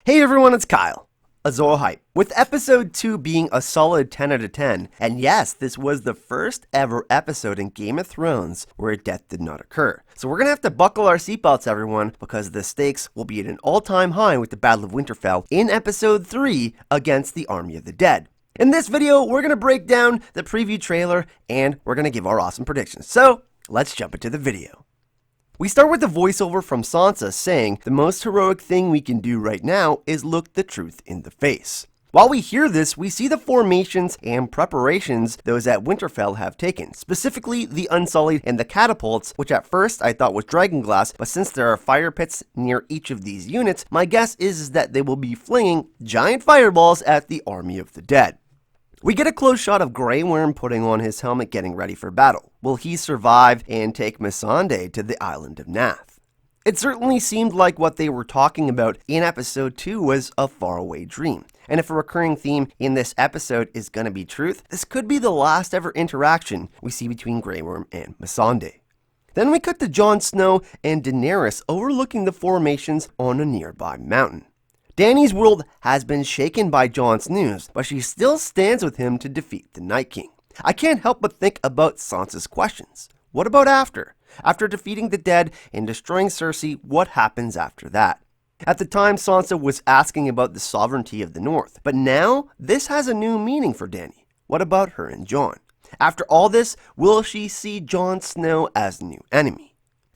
Hey everyone, it's Kyle, Azor Hype, with episode 2 being a solid 10 out of 10, and yes, this was the first ever episode in Game of Thrones where death did not occur. So we're gonna have to buckle our seatbelts, everyone, because the stakes will be at an all-time high with the Battle of Winterfell in episode 3 against the Army of the Dead. In this video, we're gonna break down the preview trailer, and we're gonna give our awesome predictions. So, let's jump into the video. We start with the voiceover from Sansa saying, "The most heroic thing we can do right now is look the truth in the face." While we hear this, we see the formations and preparations those at Winterfell have taken, specifically the Unsullied and the catapults, which at first I thought was dragonglass, but since there are fire pits near each of these units, my guess is that they will be flinging giant fireballs at the Army of the Dead. We get a close shot of Grey Worm putting on his helmet getting ready for battle. Will he survive and take Missandei to the island of Nath? It certainly seemed like what they were talking about in episode 2 was a faraway dream. And if a recurring theme in this episode is gonna be truth, this could be the last ever interaction we see between Grey Worm and Missandei. Then we cut to Jon Snow and Daenerys overlooking the formations on a nearby mountain. Dany's world has been shaken by Jon's news, but she still stands with him to defeat the Night King. I can't help but think about Sansa's questions. What about after? After defeating the dead and destroying Cersei, what happens after that? At the time, Sansa was asking about the sovereignty of the North, but now this has a new meaning for Dany. What about her and Jon? After all this, will she see Jon Snow as the new enemy?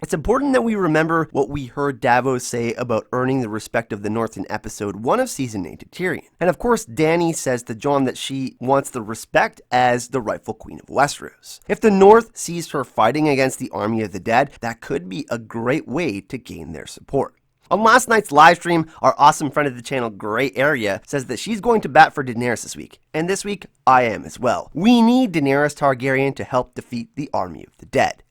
It's important that we remember what we heard Davos say about earning the respect of the North in episode 1 of season 8 to Tyrion. And of course, Dany says to Jon that she wants the respect as the rightful queen of Westeros. If the North sees her fighting against the Army of the Dead, that could be a great way to gain their support. On last night's livestream, our awesome friend of the channel, Grey Area, says that she's going to bat for Daenerys this week. And this week, I am as well. We need Daenerys Targaryen to help defeat the Army of the Dead.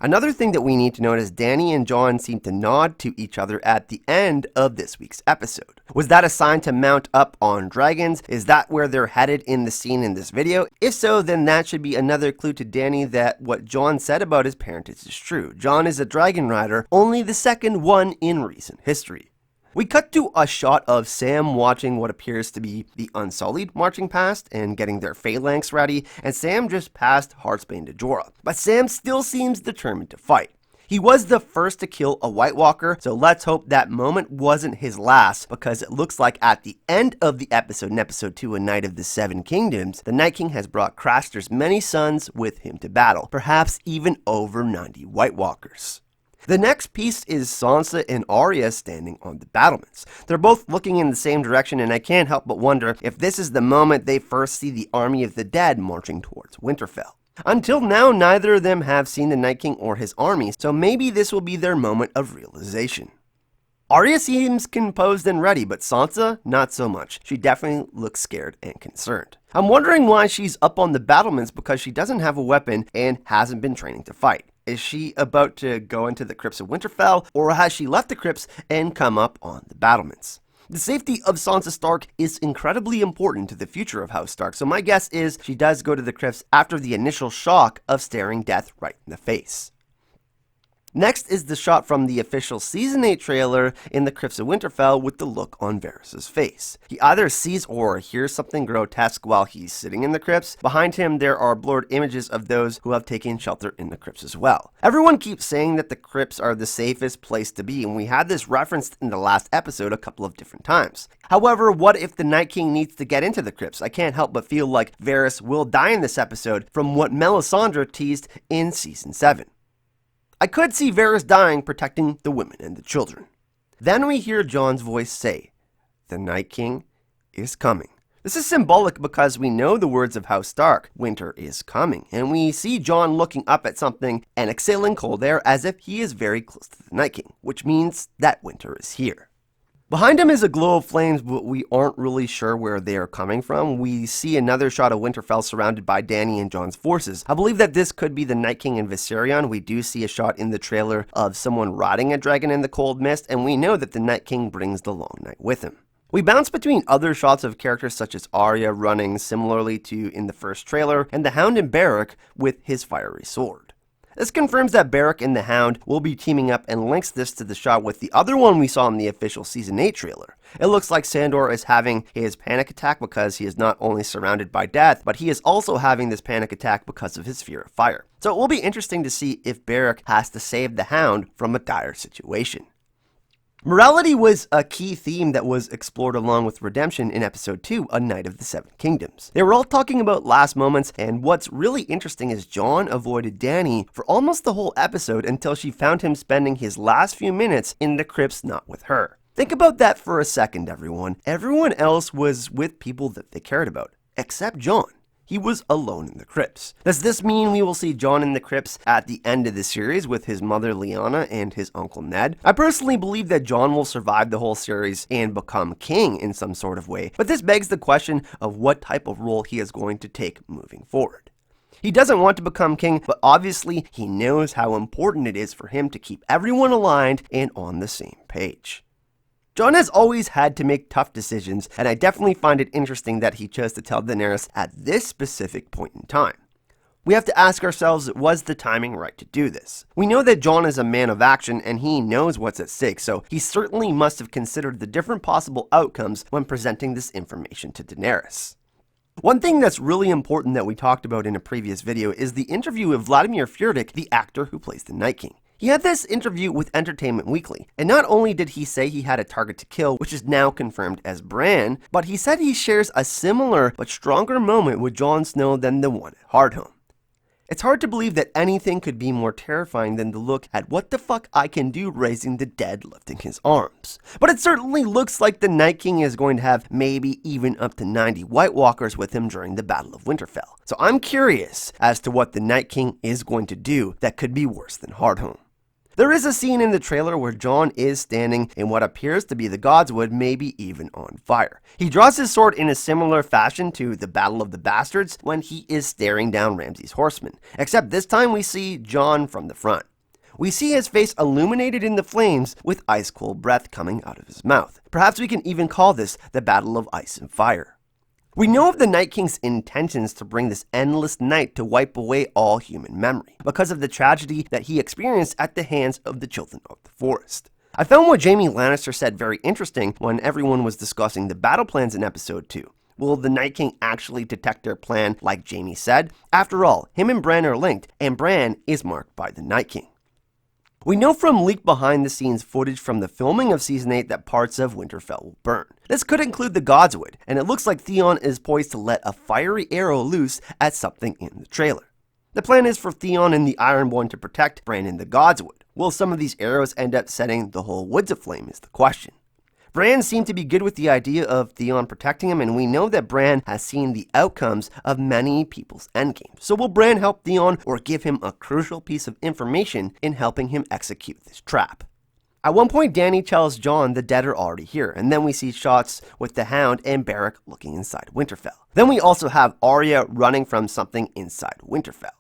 Another thing that we need to note is Dany and Jon seem to nod to each other at the end of this week's episode. Was that a sign to mount up on dragons? Is that where they're headed in the scene in this video? If so, then that should be another clue to Dany that what Jon said about his parentage is true. Jon is a dragon rider, only the second one in recent history. We cut to a shot of Sam watching what appears to be the Unsullied marching past and getting their phalanx ready, and Sam just passed Heartsbane to Jorah. But Sam still seems determined to fight. He was the first to kill a White Walker, so let's hope that moment wasn't his last, because it looks like at the end of the episode, in episode 2, A Night of the Seven Kingdoms, the Night King has brought Craster's many sons with him to battle, perhaps even over 90 White Walkers. The next piece is Sansa and Arya standing on the battlements. They're both looking in the same direction, and I can't help but wonder if this is the moment they first see the Army of the Dead marching towards Winterfell. Until now, neither of them have seen the Night King or his army, so maybe this will be their moment of realization. Arya seems composed and ready, but Sansa, not so much. She definitely looks scared and concerned. I'm wondering why she's up on the battlements because she doesn't have a weapon and hasn't been training to fight. Is she about to go into the crypts of Winterfell, or has she left the crypts and come up on the battlements? The safety of Sansa Stark is incredibly important to the future of House Stark, so my guess is she does go to the crypts after the initial shock of staring death right in the face. Next is the shot from the official Season 8 trailer in the Crypts of Winterfell with the look on Varys' face. He either sees or hears something grotesque while he's sitting in the crypts. Behind him, there are blurred images of those who have taken shelter in the crypts as well. Everyone keeps saying that the crypts are the safest place to be, and we had this referenced in the last episode a couple of different times. However, what if the Night King needs to get into the crypts? I can't help but feel like Varys will die in this episode from what Melisandre teased in Season 7. I could see Varys dying protecting the women and the children. Then we hear Jon's voice say, "The Night King is coming." This is symbolic because we know the words of House Stark, winter is coming, and we see Jon looking up at something and exhaling cold air as if he is very close to the Night King, which means that winter is here. Behind him is a glow of flames, but we aren't really sure where they are coming from. We see another shot of Winterfell surrounded by Dany and Jon's forces. I believe that this could be the Night King and Viserion. We do see a shot in the trailer of someone riding a dragon in the cold mist, and we know that the Night King brings the Long Night with him. We bounce between other shots of characters such as Arya running similarly to in the first trailer, and the Hound and Beric with his fiery sword. This confirms that Beric and the Hound will be teaming up and links this to the shot with the other one we saw in the official Season 8 trailer. It looks like Sandor is having his panic attack because he is not only surrounded by death, but he is also having this panic attack because of his fear of fire. So it will be interesting to see if Beric has to save the Hound from a dire situation. Morality was a key theme that was explored along with redemption in episode 2, A Knight of the Seven Kingdoms. They were all talking about last moments, and what's really interesting is Jon avoided Dany for almost the whole episode until she found him spending his last few minutes in the crypts not with her. Think about that for a second, everyone. Everyone else was with people that they cared about, except Jon. He was alone in the crypts. Does this mean we will see Jon in the crypts at the end of the series with his mother Lyanna and his uncle Ned? I personally believe that Jon will survive the whole series and become king in some sort of way, but this begs the question of what type of role he is going to take moving forward. He doesn't want to become king, but obviously he knows how important it is for him to keep everyone aligned and on the same page. Jon has always had to make tough decisions, and I definitely find it interesting that he chose to tell Daenerys at this specific point in time. We have to ask ourselves, was the timing right to do this? We know that Jon is a man of action and he knows what's at stake, so he certainly must have considered the different possible outcomes when presenting this information to Daenerys. One thing that's really important that we talked about in a previous video is the interview with Vladimir Furdik, the actor who plays the Night King. He had this interview with Entertainment Weekly, and not only did he say he had a target to kill, which is now confirmed as Bran, but he said he shares a similar but stronger moment with Jon Snow than the one at Hardhome. It's hard to believe that anything could be more terrifying than to look at what the fuck I can do raising the dead lifting his arms. But it certainly looks like the Night King is going to have maybe even up to 90 White Walkers with him during the Battle of Winterfell. So I'm curious as to what the Night King is going to do that could be worse than Hardhome. There is a scene in the trailer where Jon is standing in what appears to be the Godswood, maybe even on fire. He draws his sword in a similar fashion to the Battle of the Bastards when he is staring down Ramsay's horsemen, except this time we see Jon from the front. We see his face illuminated in the flames with ice-cold breath coming out of his mouth. Perhaps we can even call this the Battle of Ice and Fire. We know of the Night King's intentions to bring this endless night to wipe away all human memory, because of the tragedy that he experienced at the hands of the Children of the Forest. I found what Jaime Lannister said very interesting when everyone was discussing the battle plans in episode 2. Will the Night King actually detect their plan like Jaime said? After all, him and Bran are linked, and Bran is marked by the Night King. We know from leaked behind-the-scenes footage from the filming of Season 8 that parts of Winterfell will burn. This could include the Godswood, and it looks like Theon is poised to let a fiery arrow loose at something in the trailer. The plan is for Theon and the Ironborn to protect Bran in the Godswood. Will some of these arrows end up setting the whole woods aflame is the question. Bran seemed to be good with the idea of Theon protecting him, and we know that Bran has seen the outcomes of many people's endgames. So will Bran help Theon or give him a crucial piece of information in helping him execute this trap? At one point, Dany tells Jon the dead are already here, and then we see shots with the Hound and Beric looking inside Winterfell. Then we also have Arya running from something inside Winterfell.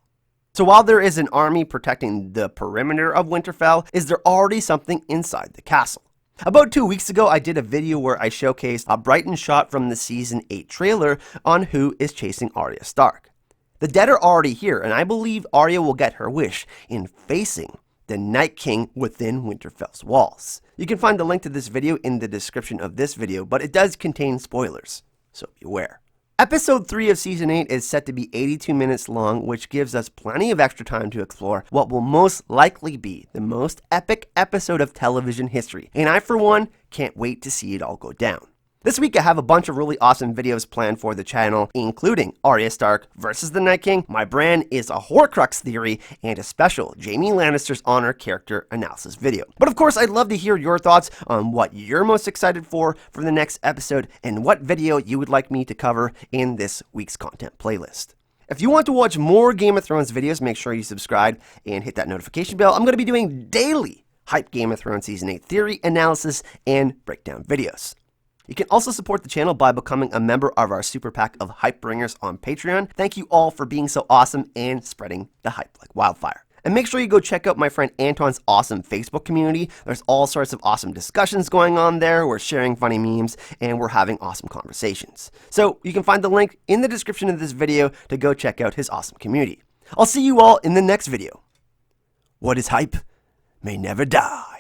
So while there is an army protecting the perimeter of Winterfell, is there already something inside the castle? About 2 weeks ago, I did a video where I showcased a Brighton shot from the Season 8 trailer on who is chasing Arya Stark. The dead are already here, and I believe Arya will get her wish in facing the Night King within Winterfell's walls. You can find the link to this video in the description of this video, but it does contain spoilers, so beware. Episode 3 of Season 8 is set to be 82 minutes long, which gives us plenty of extra time to explore what will most likely be the most epic episode of television history, and I, for one, can't wait to see it all go down. This week I have a bunch of really awesome videos planned for the channel, including Arya Stark versus the Night King, my Bran is a Horcrux theory, and a special Jaime Lannister's Honor character analysis video. But of course, I'd love to hear your thoughts on what you're most excited for the next episode, and what video you would like me to cover in this week's content playlist. If you want to watch more Game of Thrones videos, make sure you subscribe and hit that notification bell. I'm going to be doing daily hype Game of Thrones Season 8 theory, analysis, and breakdown videos. You can also support the channel by becoming a member of our super pack of hype bringers on Patreon. Thank you all for being so awesome and spreading the hype like wildfire. And make sure you go check out my friend Anton's awesome Facebook community. There's all sorts of awesome discussions going on there. We're sharing funny memes and we're having awesome conversations. So you can find the link in the description of this video to go check out his awesome community. I'll see you all in the next video. What is hype may never die.